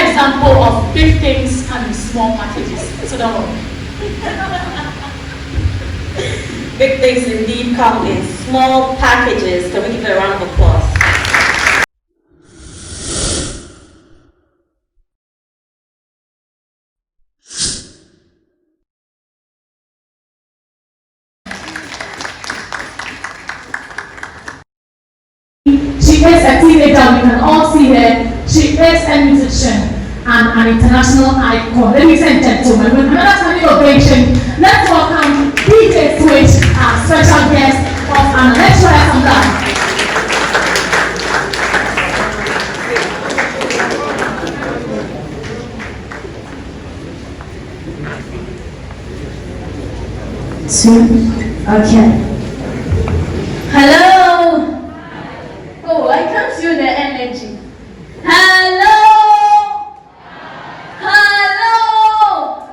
example of big things can be small packages. So don't worry. Big things indeed come in small packages. Can we give it a round of applause? She is a teenager, we can all see her. She is a musician and an international icon. Ladies and gentlemen, with another standing ovation, let's welcome DJ Switch, our special guest of an lecturer from Ghana. Okay. Hello. Oh, I can't feel the energy. Hello. Hello.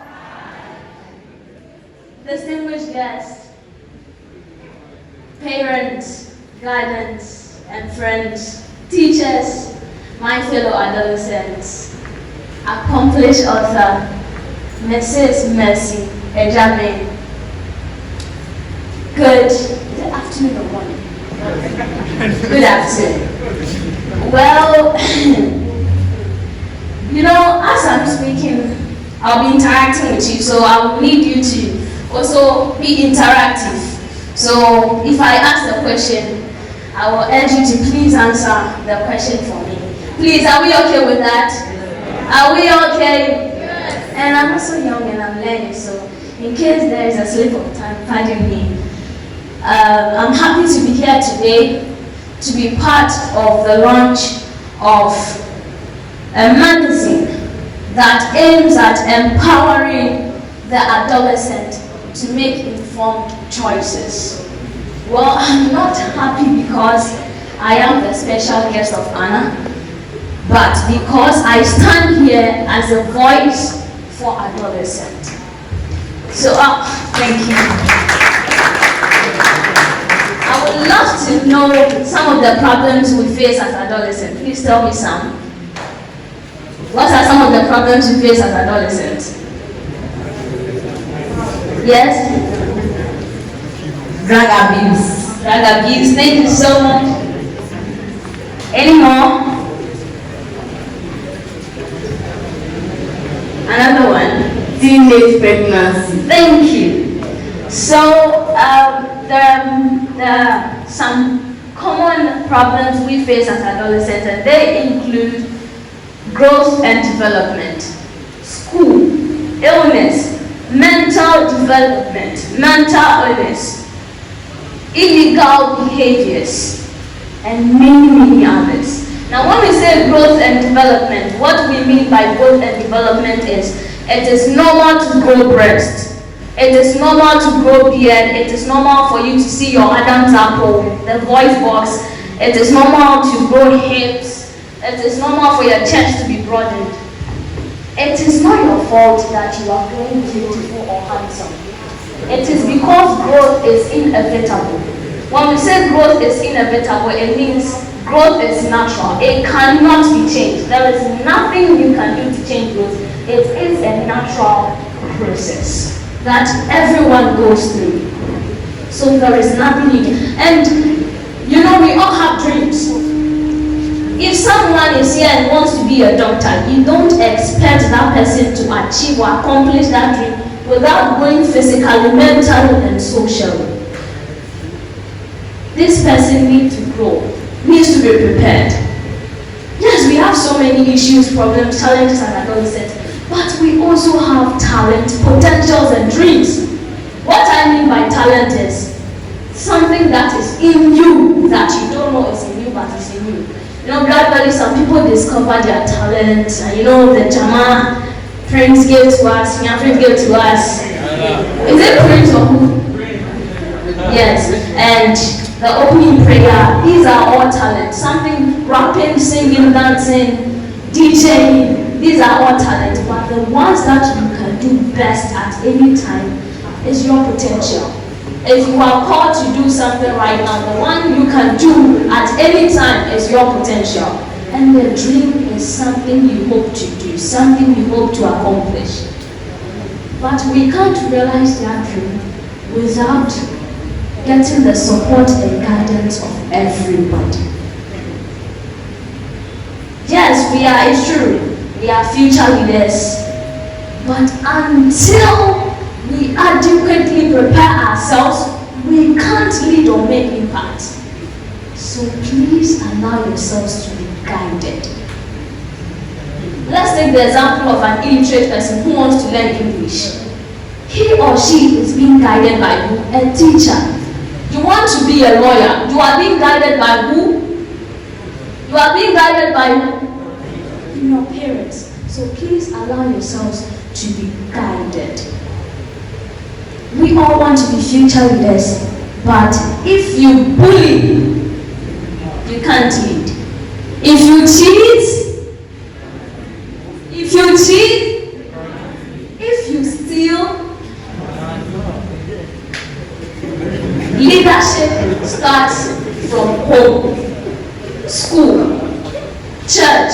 Distinguished guests, parents, guardians, and friends, teachers, my fellow adolescents, accomplished author, Mrs. Mercy Ejame. Good afternoon or morning? Good afternoon. Well, as I'm speaking, I'll be interacting with you, so I will need you to also be interactive. So if I ask the question, I will urge you to please answer the question for me. Please, are we okay with that? Are we okay? And I'm also young and I'm learning, so in case there is a slip of time, pardon me. I'm happy to be here today to be part of the launch of a magazine that aims at empowering the adolescent to make informed choices. Well, I'm not happy because I am the special guest of honor, but because I stand here as a voice for adolescents. So, thank you. I would love to know some of the problems we face as adolescents. Please tell me some. What are some of the problems we face as adolescents? Yes? Drug abuse. Drug abuse. Thank you so much. Any more? Another one. Teenage pregnancy. Thank you. So, there are some common problems we face as adolescents, and they include growth and development, school, illness, mental development, mental illness, illegal behaviors, and many others. Now, when we say growth and development, what we mean by growth and development is it is normal to grow breasts. It is normal to grow beard. It is normal for you to see your Adam's apple, the voice box. It is normal to grow hips. It is normal for your chest to be broadened. It is not your fault that you are growing beautiful or handsome. It is because growth is inevitable. When we say growth is inevitable, it means growth is natural. It cannot be changed. There is nothing you can do to change growth. It is a natural process that everyone goes through. So there is nothing you can. And we all have dreams. If someone is here and wants to be a doctor, you don't expect that person to achieve or accomplish that dream without growing physically, mentally, and socially. This person needs to grow, needs to be prepared. Yes, we have so many issues, problems, challenges as adolescents, but we also have talent, potentials, and dreams. What I mean by talent is something that is in you that you don't know is in you, but is in you. Gradually some people discover their talent, and the Jama Prince gave to us, Prince gave to us. Is it Prince or who? Yes, and the opening prayer, these are all talent. Something rapping, singing, dancing, DJing, these are all talent. But the ones that you can do best at any time is your potential. If you are called to do something right now, the one you can do at any time is your potential. And the dream is something you hope to do, something you hope to accomplish. But we can't realize that dream without getting the support and guidance of everybody. Yes, it's true, we are future leaders, but until we adequately prepare ourselves, we can't lead or make impact. So please allow yourselves to be guided. Let's take the example of an illiterate person who wants to learn English. He or she is being guided by who? A teacher. You want to be a lawyer. You are being guided by who? You are being guided by who? Your parents. So please allow yourselves to be guided. We all want to be future leaders, but if you bully, you can't lead. If you cheat, if you steal, leadership starts from home, school, church,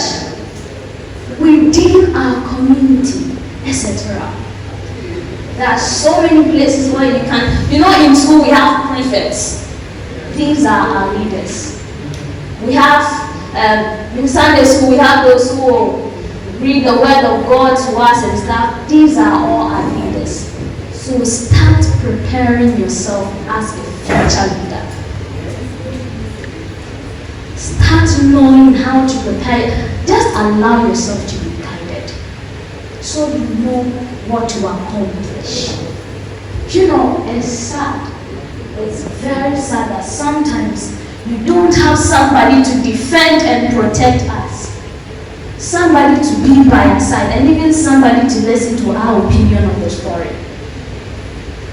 within our community, etc. There are so many places where you can, in school we have prefects. These are our leaders. We have, in Sunday school, we have those who read the word of God to us and stuff. These are all our leaders. So start preparing yourself as a future leader. Start knowing how to prepare. Just allow yourself to be guided so you know what to accomplish. It's sad. It's very sad that sometimes we don't have somebody to defend and protect us. Somebody to be by our side, and even somebody to listen to our opinion on the story.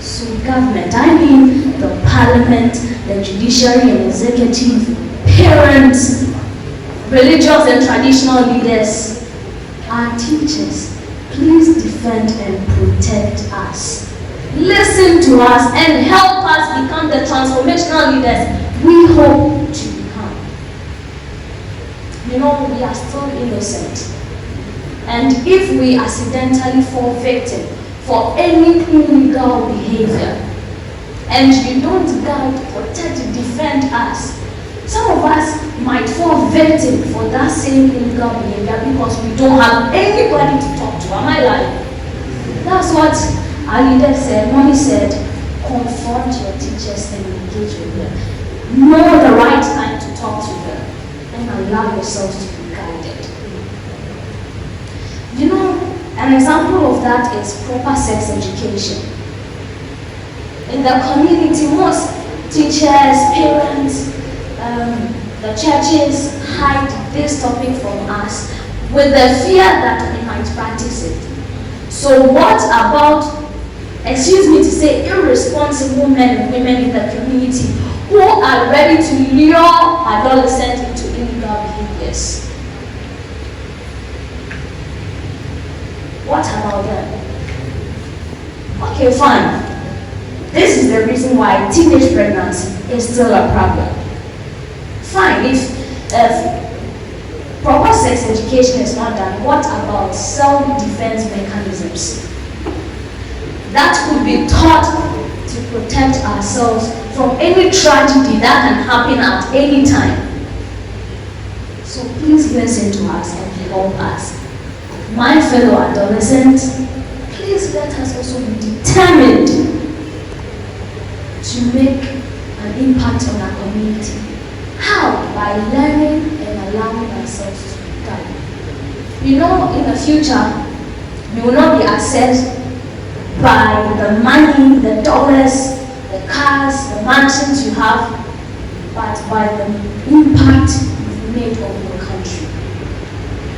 So government, the parliament, the judiciary and executive, parents, religious and traditional leaders, our teachers, please defend and protect us. Listen to us and help us become the transformational leaders we hope to become. We are still innocent. And if we accidentally fall victim for any illegal behavior, and you don't guide, protect, defend us, some of us might fall victim for that same illegal behavior because we don't have anybody to talk to. Am I lying? That's what our leader said. Mommy said, confront your teachers and engage with them. Know the right time to talk to them and allow yourselves to be guided. An example of that is proper sex education. In the community, most teachers, parents, the churches hide this topic from us with the fear that we might practice it. So what about, irresponsible men and women in the community who are ready to lure adolescents into illegal behaviors? What about them? Okay, fine. This is the reason why teenage pregnancy is still a problem. Fine, if proper sex education is not done, what about self-defense mechanisms? That could be taught to protect ourselves from any tragedy that can happen at any time. So please listen to us and help us. My fellow adolescents, please let us also be determined to make an impact on our community. How? By learning and allowing ourselves to be guided. In the future, we will not be assessed by the money, the dollars, the cars, the mansions you have, but by the impact you've made on your country.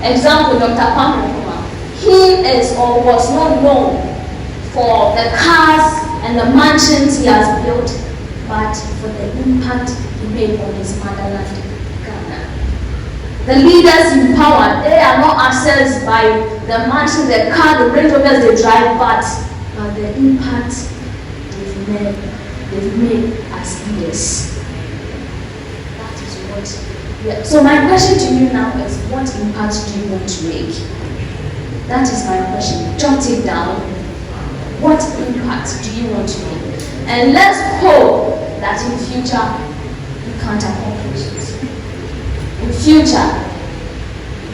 Example, Dr. Kwame Nkrumah. He is or was not known for the cars and the mansions he has built, but for the impact he made on his motherland, Ghana. The leaders in power, they are not assessed by the mansions, the car, the Range Rovers they drive, but the impact they've made as leaders. That is what Yeah. So my question to you now is, what impact do you want to make? That is my question. Jot it down. What impact do you want to make? And let's hope that in future you can't accomplish it. In future,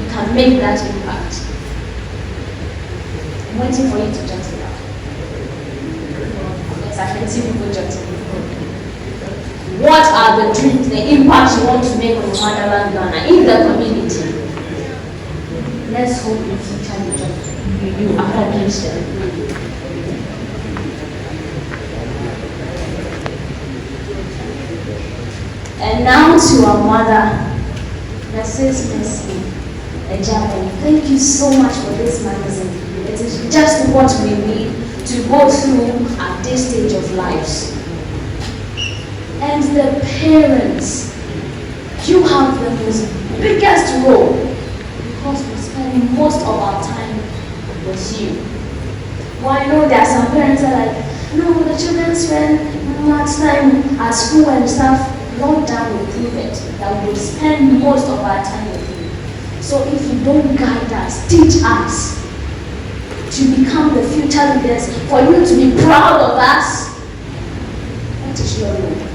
you can make that impact. I'm waiting for you to jot it down. Yes, I can see people jotting. What are the dreams, the impact you want to make on your motherland Ghana in the community? Let's hope in future you accomplish them. And now to our mother, Mrs. Mercy Ejabon. Thank you so much for this magazine. It is just what we need to go through at this stage of lives. And the parents, you have the biggest role because we spend most of our time with you. Well, I know there are some parents that are like, no, the children spend much time at school and stuff. Not down will prove it, that we will spend most of our time with you. So if you don't guide us, teach us to become the future leaders, for you to be proud of us, what is your role?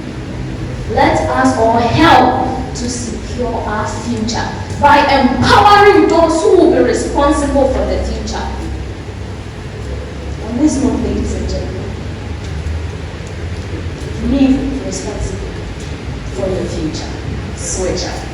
Let us all help to secure our future by empowering those who will be responsible for the future. On this note, ladies and gentlemen, live responsibly for your future. Switch up.